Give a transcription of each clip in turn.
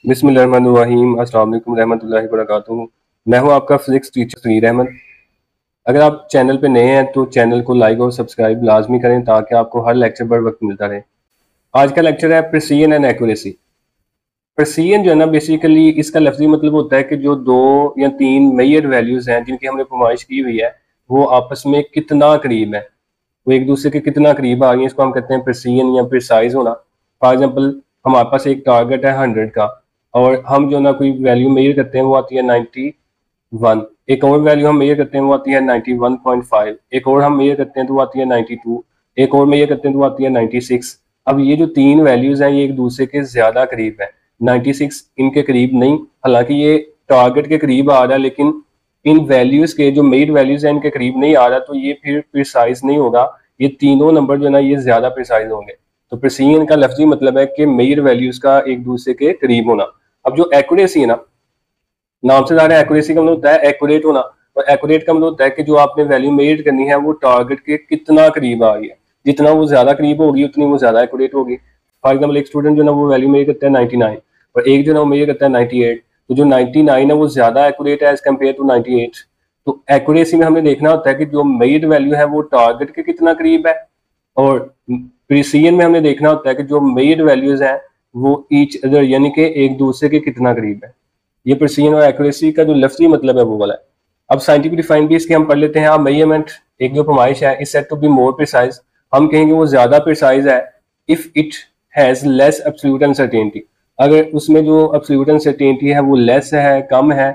बिस्मिल्लाहिर्रहमानिर्रहीम, अस्सलाम वालेकुम रहमतुल्लाहि व बरकातुहू। मैं हूं आपका फिजिक्स टीचर समीर अहमद। अगर आप चैनल पे नए हैं तो चैनल को लाइक और सब्सक्राइब लाजमी करें ताकि आपको हर लेक्चर पर वक्त मिलता रहे। आज का लेक्चर है प्रिसीजन एंड एक्यूरेसी। प्रिसीजन जो है ना, बेसिकली इसका लफ्जी मतलब होता है कि जो दो या तीन मेजर वैल्यूज हैं जिनकी हमने पैमाइश की हुई है वो आपस में कितना करीब है, वो एक दूसरे के कितना करीब आ गई है, इसको हम कहते हैं प्रिसीजन या प्रिसाइज होना। फॉर एग्जाम्पल, हमारे पास एक टारगेट है 100 का और हम जो ना कोई वैल्यू मेजर करते हैं वो आती है 91। एक और वैल्यू हम मेजर करते हैं वो आती है 91.5। एक और हम मेजर करते हैं तो वो आती है 92। एक और मेजर करते हैं तो वो आती है 96। अब ये जो तीन वैल्यूज हैं ये एक दूसरे के ज्यादा करीब है। 96 इनके करीब नहीं, हालांकि ये टारगेट के करीब आ रहा है, लेकिन इन वैल्यूज के जो मेड वैल्यूज हैं इनके करीब नहीं आ रहा, तो ये फिर प्रिसाइज नहीं होगा। ये तीनों नंबर जो है ना ये ज्यादा प्रिसाइज होंगे। तो प्रिसीजन का लफ्जी मतलब है कि मेड वैल्यूज का एक दूसरे के करीब होना। अब जो एक्यूरेसी है ना, नाम से ज़्यादा एक्यूरेसी का मतलब होता है एक्यूरेट होना, और एक्यूरेट का मतलब होता है कि जो आपने वैल्यू मेड करनी है वो टारगेट के कितना करीब आ रही है। जितना वो ज्यादा करीब होगी उतनी वो ज्यादा एक्यूरेट होगी। फॉर एग्जाम्पल, एक स्टूडेंट जो ना वो वैल्यू मेड करता है 99 और एक जो ना वो मेजर करता है 98, तो जो 99 है वो ज्यादा एक्यूरेट है एज कम्पेयर टू 98। तो एक्यूरेसी में हमने देखना होता है कि जो मेड वैल्यू है वो टारगेट के कितना करीब है, और प्रिसीजन में हमने देखना होता है कि जो मेड वैल्यूज हैं वो ईच अदर यानी कि एक दूसरे के कितना करीब है। ये प्रिसीजन और एक्यूरेसी का जो लफ्जी मतलब है वो वाला है। अब साइंटिफिक डिफाइन भी इसके हम पढ़ लेते हैं। आप मेजरमेंट एक जो पैमाइश है is said to be more precise, हम कहेंगे वो ज्यादा प्रिसाइज है if it has less absolute uncertainty, अगर उसमें जो एब्सोल्यूट अनसर्टेनिटी है वो लेस है, कम है,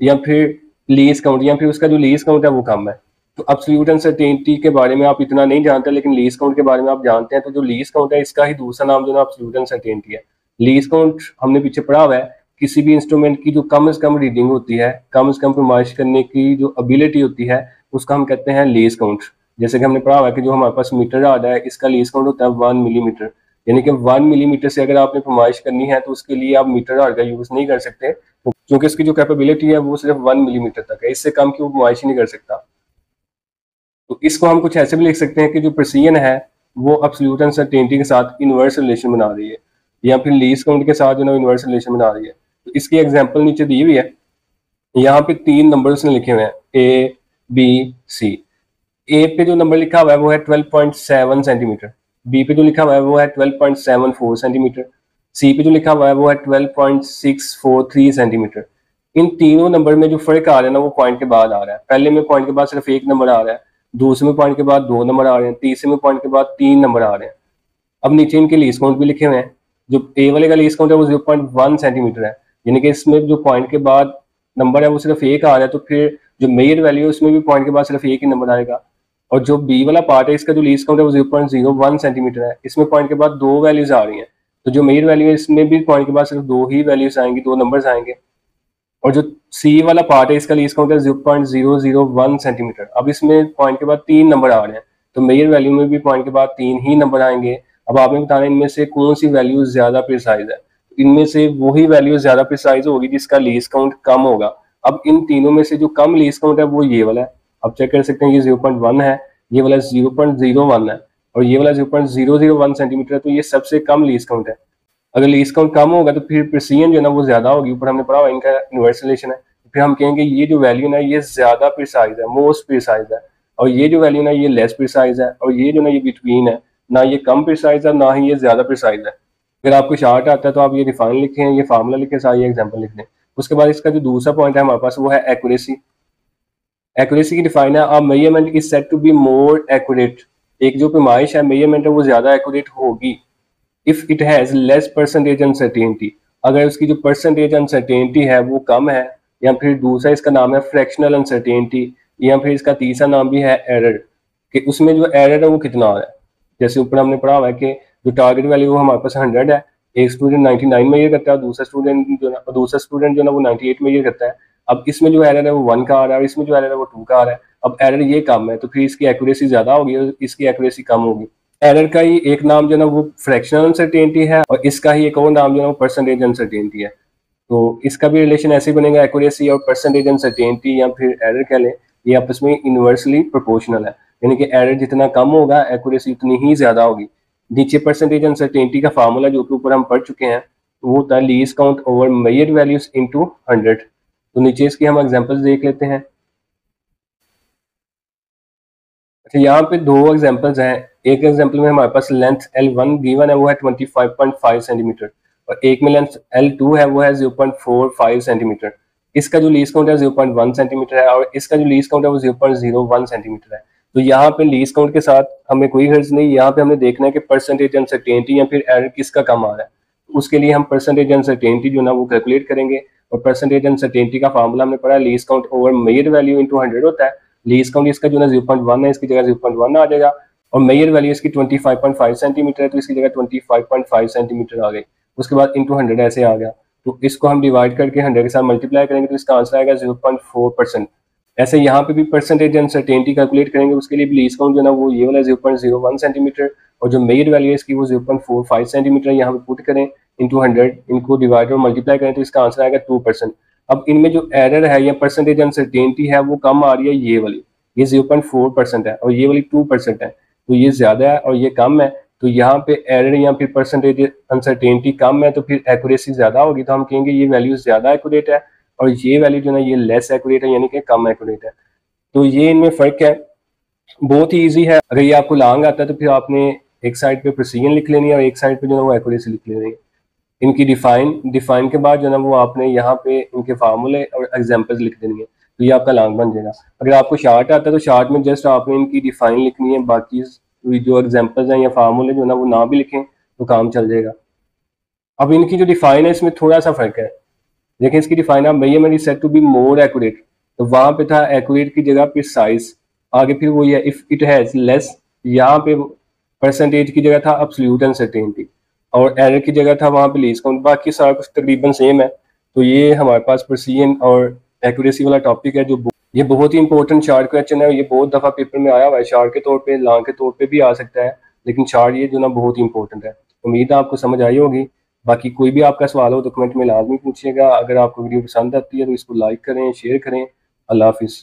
या फिर लीस्ट काउंट, या फिर उसका जो लीस्ट काउंट है वो कम है। तो एब्सोल्यूट अनसर्टेनिटी के बारे में आप इतना नहीं जानते, लेकिन लीस्ट काउंट के बारे में आप जानते हैं। तो जो लीस्ट काउंट है इसका ही दूसरा नाम जो ना एब्सोल्यूट अनसर्टेनिटी है। लीस्ट काउंट हमने पीछे पढ़ा हुआ है, किसी भी इंस्ट्रूमेंट की जो कम से कम रीडिंग होती है, कम से कम पैमाइश करने की जो एबिलिटी होती है उसका हम कहते हैं लीस्ट काउंट। जैसे कि हमने पढ़ा हुआ है कि जो हमारे पास मीटर आ रहा है इसका लीस्ट काउंट होता है 1 मिलीमीटर, यानी कि 1 मिलीमीटर से अगर आपने पैमाइश करनी है तो उसके लिए आप मीटर आर का यूज नहीं कर सकते, क्योंकि इसकी जो कैपेबिलिटी है वो सिर्फ 1 मिलीमीटर तक है, इससे कम की वो पैमाइश ही नहीं कर सकता। तो इसको हम कुछ ऐसे भी लिख सकते हैं कि जो प्रिसीजन है वो एब्सोल्यूट अनसर्टेनिटी के साथ इनवर्स रिलेशन बना रही है, या फिर लीस्ट काउंट के साथ जो ना इनवर्स रिलेशन बना रही है। तो इसकी एग्जांपल नीचे दी हुई है। यहाँ पे तीन नंबर्स लिखे हुए हैं ए बी सी। ए पे जो नंबर लिखा हुआ है वो है 12.7 सेंटीमीटर, बी पे जो लिखा हुआ है वो है 12.74 सेंटीमीटर, सी पे जो लिखा हुआ है वो है 12.643 सेंटीमीटर। इन तीनों नंबर में जो फर्क आ रहा है ना वो पॉइंट के बाद आ रहा है। पहले में पॉइंट के बाद सिर्फ एक नंबर आ रहा है, दूसरे में पॉइंट के बाद दो नंबर आ रहे हैं, तीसरे में पॉइंट के बाद तीन नंबर आ रहे हैं। अब नीचे इनके लीस्ट काउंट भी लिखे हुए हैं। जो ए वाले का लीस्ट काउंट है वो 0.1 सेंटीमीटर है, यानी कि इसमें जो पॉइंट के बाद नंबर है वो सिर्फ एक आ रहा है, तो फिर जो मेजर वैल्यू है उसमें भी पॉइंट के बाद सिर्फ एक ही नंबर आएगा। और जो बी वाला पार्ट है इसका जो लीस्ट काउंट है वो 0.01 सेंटीमीटर है, इसमें पॉइंट के बाद दो वैल्यूज आ रही हैं, तो जो मेजर वैल्यू है इसमें भी पॉइंट के बाद सिर्फ दो ही वैल्यूज आएंगी, दो नंबर्स आएंगे। और जो सी वाला पार्ट है इसका लीस्ट काउंट है 0.001 सेंटीमीटर, अब इसमें पॉइंट के बाद तीन नंबर आ रहे हैं, तो मेजर वैल्यू में भी पॉइंट के बाद तीन ही नंबर आएंगे। अब आपने बताना इनमें से कौन सी वैल्यू ज्यादा प्रिसाइज है, इनमें से वही वैल्यू ज्यादा प्रिसाइज होगी जिसका लीस्ट काउंट कम होगा। अब इन तीनों में से जो कम लीस्ट काउंट है वो ये वाला है। अब चेक कर सकते हैं ये 0.1 है, ये वाला 0.01 है, और ये वाला 0.001 सेंटीमीटर है, तो ये सबसे कम लीस्ट काउंट है। अगर लीस्ट काउंट कम होगा तो फिर प्रिसीजन जो है ना वो ज्यादा होगी, ऊपर हमने पढ़ा हुआ इनका इनवर्स रिलेशन है। फिर हम कहेंगे ये जो वैल्यू ना ये ज्यादा प्रिसाइज है, मोस्ट प्रिसाइज है, और ये जो वैल्यू ना ये लेस प्रिसाइज है, और ये जो ना ये बिटवीन है, ना ये कम प्रिसाइज है ना ही ये ज्यादा प्रिसाइज है। अगर आपको शार्ट आता है तो आप ये डिफाइन लिखें, ये फार्मूला लिखें, सारी एग्जाम्पल लिख दें। उसके बाद इसका जो दूसरा पॉइंट है हमारे पास वो है एक्यूरेसी। एक्यूरेसी की डिफाइन है, a measurement is said to be more accurate, एक जो पैमाइश है मेजरमेंट है वो ज्यादा एक्यूरेट होगी if it has less percentage uncertainty, अगर उसकी जो परसेंटेज अनसर्टेनिटी है वो कम है, या फिर दूसरा इसका नाम है फ्रैक्शनल अनसर्टेनिटी, या फिर इसका तीसरा नाम भी है एरर, कि उसमें जो एरर है वो कितना आ रहा है। जैसे ऊपर हमने पढ़ा हुआ है कि जो टारगेट वैल्यू वो हमारे पास 100 है, एक स्टूडेंट 99 मेजर करता है, दूसरा स्टूडेंट जो ना वो 98 मेजर करता है। अब इसमें जो एरर है वो 1 का आ रहा है और इसमें जो एरर है वो 2 का आ रहा है। अब एरर ये कम है तो फिर इसकी एक्यूरेसी ज्यादा होगी और इसकी एक्यूरेसी कम होगी। एरर का ही एक नाम जो ना वो फ्रैक्शनल अनसर्टेनिटी है और इसका ही एक और नाम जो है वो परसेंटेज अनसर्टेनिटी है। तो इसका भी रिलेशन ऐसे ही बनेगा, एक्यूरेसी और परसेंटेज अनसर्टेनिटी या फिर एरर कह लें, ये आपस में इनवर्सली प्रोपोर्शनल है, यानी कि एरर जितना कम होगा एक्यूरेसी उतनी ही ज्यादा होगी। नीचे परसेंटेज अनसर्टेनिटी का फार्मूला जो कि ऊपर हम पढ़ चुके हैं, वो होता है least count over measured values into 100। तो नीचे इसकी हम एग्जांपल्स देख लेते हैं। अच्छा, यहाँ पे दो एग्जांपल्स हैं। एक एग्जांपल में हमारे पास लेंथ L1 गिवन है, वो है 25.5 सेंटीमीटर, और एक में लेंथ L2 है, वो है 0.45 सेंटीमीटर। इसका जो लीस्ट काउंट है 0.1 सेंटीमीटर है, और इसका जो लीस्ट काउंट है वो 0.01 सेंटीमीटर है। तो यहाँ पे लीस्ट काउंट के साथ हमें कोई गर्ज नहीं, यहाँ पे हमें देखना है कि परसेंटेज अनसर्टेनिटी या फिर एरर किसका कम आ रहा है। उसके लिए हम परसेंटेज अनसर्टेनिटी जो ना वो कैलकुलेट करेंगे, और परसेंटेज अनसर्टेनिटी का फार्मूला हमने पढ़ा, least count over measure value into 100 होता है। लीस्ट काउंट इसका जो ना 0.1 है, इसकी जगह 0.1 आ जाएगा, और मेजर वैल्यू इसकी 25.5 सेंटीमीटर है, तो इसकी जगह 25.5 सेंटीमीटर आ गई। उसके बाद इंटू 100 ऐसे आ गया। तो इसको हम डिवाइड करके 100 के साथ मल्टीप्लाई करेंगे, तो इसका आंसर आएगा 0.4%। ऐसे यहाँ पे भी परसेंटेज अनसर्टेनिटी कैलकुलेट करेंगे, उसके लिए भी लीस्ट काउंट जो ना वो ये वाला 0.01 सेंटीमीटर, और जो मेजर वैल्यू है इसकी वो 0.45 सेंटीमीटर यहाँ पे पुट करें इंटू 100, इनको डिवाइड और मल्टीप्लाई करें, तो इसका आंसर आएगा 2%। अब इनमें जो एरर है या परसेंटेज अनसर्टेनिटी है वो कम आ रही है, ये वाली, ये 0.4% है, और ये वाली 2% है। तो ये ज्यादा है और ये कम है, तो यहाँ पे एरर या फिर परसेंटेज अनसर्टेनिटी कम है, तो फिर एक्यूरेसी ज्यादा होगी, तो हम कहेंगे ये वैल्यू ज्यादा एक्यूरेट है, और ये वैल्यू जो ना ये लेस एक्यूरेट है, यानी कि कम एक्यूरेट है। तो ये इनमें फर्क है। बहुत ही ईजी है। अगर ये आपको लॉन्ग आता है तो फिर आपने एक साइड पे प्रिसीजन लिख लेनी है और एक साइड पे जो है वो एक्यूरेसी लिख लेनी है। इनकी डिफाइन के बाद जो है वो आपने यहाँ पे इनके फार्मूले और एग्जांपल्स लिख देनी है, तो ये आपका लॉन्ग बन जाएगा। अगर आपको शार्ट आता है तो शार्ट में जस्ट आपने इनकी डिफाइन लिखनी है, बाकी जो एग्जांपल्स हैं या फार्मूले जो ना वो ना भी लिखें तो काम चल जाएगा। अब इनकी जो डिफाइन है इसमें थोड़ा सा फर्क है। देखिए इसकी डिफाइन है, measurement is said to be more accurate, तो वहां पे था एक्यूरेट की जगह प्रिसाइज, आगे फिर वो ये इफ इट हैज लेस, यहाँ पे परसेंटेज की जगह था एब्सोल्यूट अनसर्टेनिटी, और एरर की जगह था वहां पे लीस्ट काउंट। बाकी सारा कुछ तकरीबन सेम है। तो ये हमारे पास प्रिसीजन और एक्यूरेसी वाला टॉपिक है, जो ये बहुत ही इंपॉर्टेंट शार्ट क्वेश्चन है। ये बहुत दफा पेपर में आया हुआ है, शार्ट के तौर पे, लॉन्ग के तौर पे भी आ सकता है, लेकिन शार्ट ये जो ना बहुत ही इंपॉर्टेंट है। उम्मीद है आपको समझ आई होगी। बाकी कोई भी आपका सवाल हो तो कमेंट में लाजमी पूछिएगा। अगर आपको वीडियो पसंद आती है तो इसको लाइक करें, शेयर करें। अल्लाह हाफिज़।